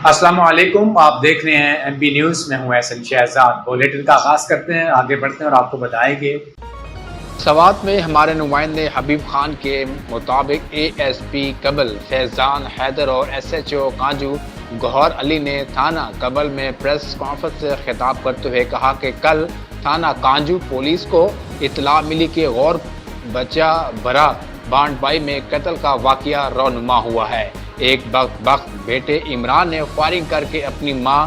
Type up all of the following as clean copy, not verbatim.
السلام علیکم، آپ دیکھ رہے ہیں ایم بی نیوز میں ہوں احسن شہزاد۔ بلیٹن کا آغاز کرتے ہیں، آگے بڑھتے ہیں اور آپ کو بتائیں گے سوات میں ہمارے نمائندے حبیب خان کے مطابق اے ایس پی کبل فیضان حیدر اور ایس ایچ او کانجو گوہر علی نے تھانہ کبل میں پریس کانفرنس سے خطاب کرتے ہوئے کہا کہ کل تھانہ کانجو پولیس کو اطلاع ملی کہ غور بچہ برا بانڈ بائی میں قتل کا واقعہ رونما ہوا ہے۔ ایک بدبخت بیٹے عمران نے فائرنگ کر کے اپنی ماں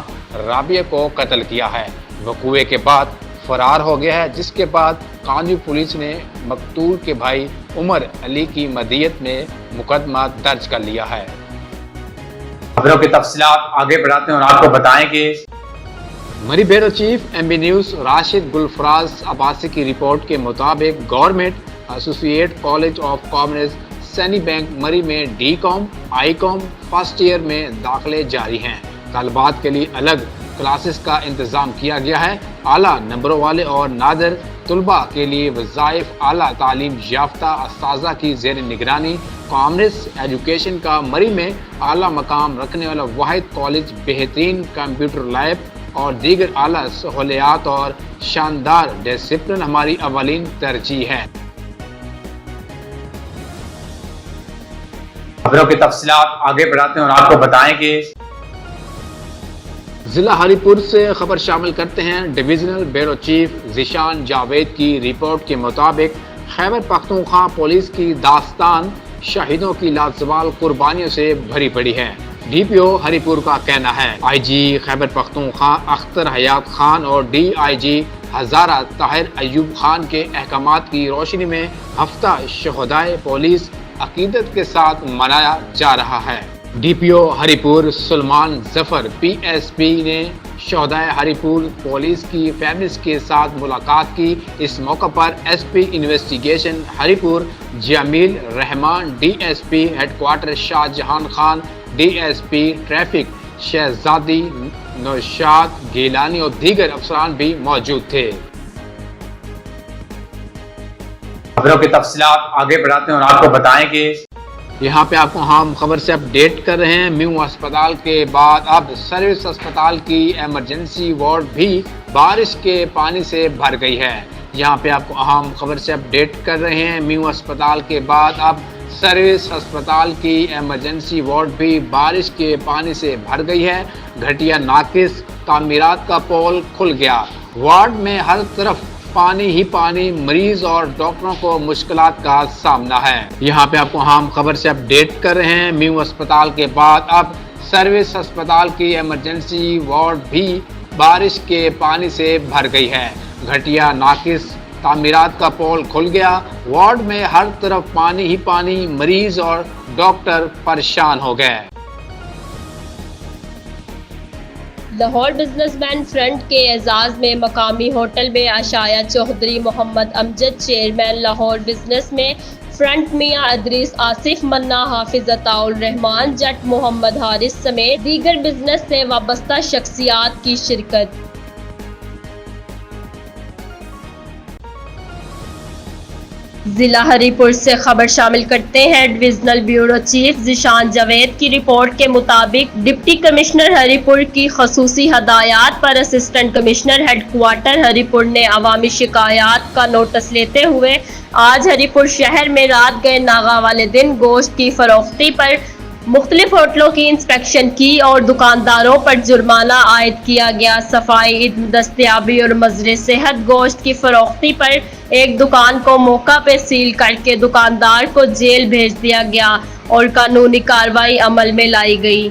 رابعہ کو قتل کیا ہے، وقوعے کے بعد فرار ہو گیا ہے، جس کے بعد کانجو پولیس نے مقتول کے بھائی عمر علی کی مدیت میں مقدمہ درج کر لیا ہے۔ خبروں کی تفصیلات آگے بڑھاتے ہیں اور آپ کو بتائیں گے Murree bureau chief M B News Rashid Gulfaraz Abbasi کی رپورٹ کے مطابق government associate college of commerce Sunny Bank Murree میں D com I com first year میں داخلے جاری ہیں۔ طالبات کے لیے الگ کلاسز کا انتظام کیا گیا ہے۔ اعلیٰ نمبروں والے اور نادر طلباء کے لیے وظائف اعلیٰ تعلیم یافتہ اساتذہ کی زیر نگرانی کامرس ایجوکیشن کا مری میں اعلیٰ مقام رکھنے والا واحد کالج، بہترین کمپیوٹر لیب اور دیگر اعلیٰ سہولیات اور شاندار ڈسپلن ہماری اولین ترجیح ہے۔ خبروں کی تفصیلات آگے بڑھاتے ہیں اور آپ کو بتائیں گے ضلع ہری پور سے خبر شامل کرتے ہیں۔ Divisional bureau chief Zeeshan Javed کی رپورٹ کے مطابق خیبر پختونخوا پولیس کی داستان شہیدوں کی لازوال قربانیوں سے بھری پڑی ہے۔ ڈی پی او ہری پور کا کہنا ہے آئی جی خیبر پختونخوا اختر حیات خان اور ڈی آئی جی ہزارہ طاہر ایوب خان کے احکامات کی روشنی میں ہفتہ شہدائے پولیس عقیدت کے ساتھ منایا جا رہا ہے۔ ڈی پی او ہری پور سلمان ظفر پی ایس پی نے شہدائے ہری پور پولیس کی فیملیز کے ساتھ ملاقات کی۔ اس موقع پر S P investigation Haripur Jamil Rahman, D S P headquarter Shah Jahan Khan, D S P traffic Shahzadi Naushad Gilani اور دیگر افسران بھی موجود تھے۔ خبروں کی تفصیلات آگے بڑھاتے ہیں اور آپ کو بتائیں گے یہاں پہ آپ کو ہم خبر سے اپڈیٹ کر رہے ہیں۔ میو اسپتال کے بعد اب سروس اسپتال کی ایمرجنسی وارڈ بھی بارش کے پانی سے بھر گئی ہے۔ یہاں پہ آپ کو اہم خبر سے اپڈیٹ کر رہے ہیں۔ میو اسپتال کے بعد اب سروس اسپتال کی ایمرجنسی وارڈ بھی بارش کے پانی سے بھر گئی ہے۔ گھٹیا ناقص تعمیرات کا پول کھل گیا، وارڈ میں ہر طرف پانی ہی پانی، مریض اور ڈاکٹروں کو مشکلات کا سامنا ہے۔ یہاں پہ آپ کو ہم خبر سے اپڈیٹ کر رہے ہیں۔ میو اسپتال کے بعد اب سروس اسپتال کی ایمرجنسی وارڈ بھی بارش کے پانی سے بھر گئی ہے۔ گھٹیا ناقص تعمیرات کا پول کھل گیا، وارڈ میں ہر طرف پانی ہی پانی، مریض اور ڈاکٹر پریشان ہو گئے۔ لاہور بزنس مین فرنٹ کے اعزاز میں مقامی ہوٹل میں عشایہ چودھری محمد امجد، چیئرمین لاہور بزنس میں فرنٹ، میاں ادریس آصف منا، حافظ عطاء الرحمان، جٹ محمد حارث سمیت دیگر بزنس سے وابستہ شخصیات کی شرکت۔ ضلع ہری پور سے خبر شامل کرتے ہیں۔ Divisional bureau chief Zeeshan Javed کی رپورٹ کے مطابق ڈپٹی کمشنر ہری پور کی خصوصی ہدایات پر اسسٹنٹ کمشنر ہیڈ کوارٹر ہری پور نے عوامی شکایات کا نوٹس لیتے ہوئے آج ہری پور شہر میں رات گئے ناغہ والے دن گوشت کی فروختی پر مختلف ہوٹلوں کی انسپیکشن کی اور دکانداروں پر جرمانہ عائد کیا گیا۔ صفائی، عدم دستیابی اور مضر صحت گوشت کی فروختی پر ایک دکان کو موقع پہ سیل کر کے دکاندار کو جیل بھیج دیا گیا اور قانونی کارروائی عمل میں لائی گئی۔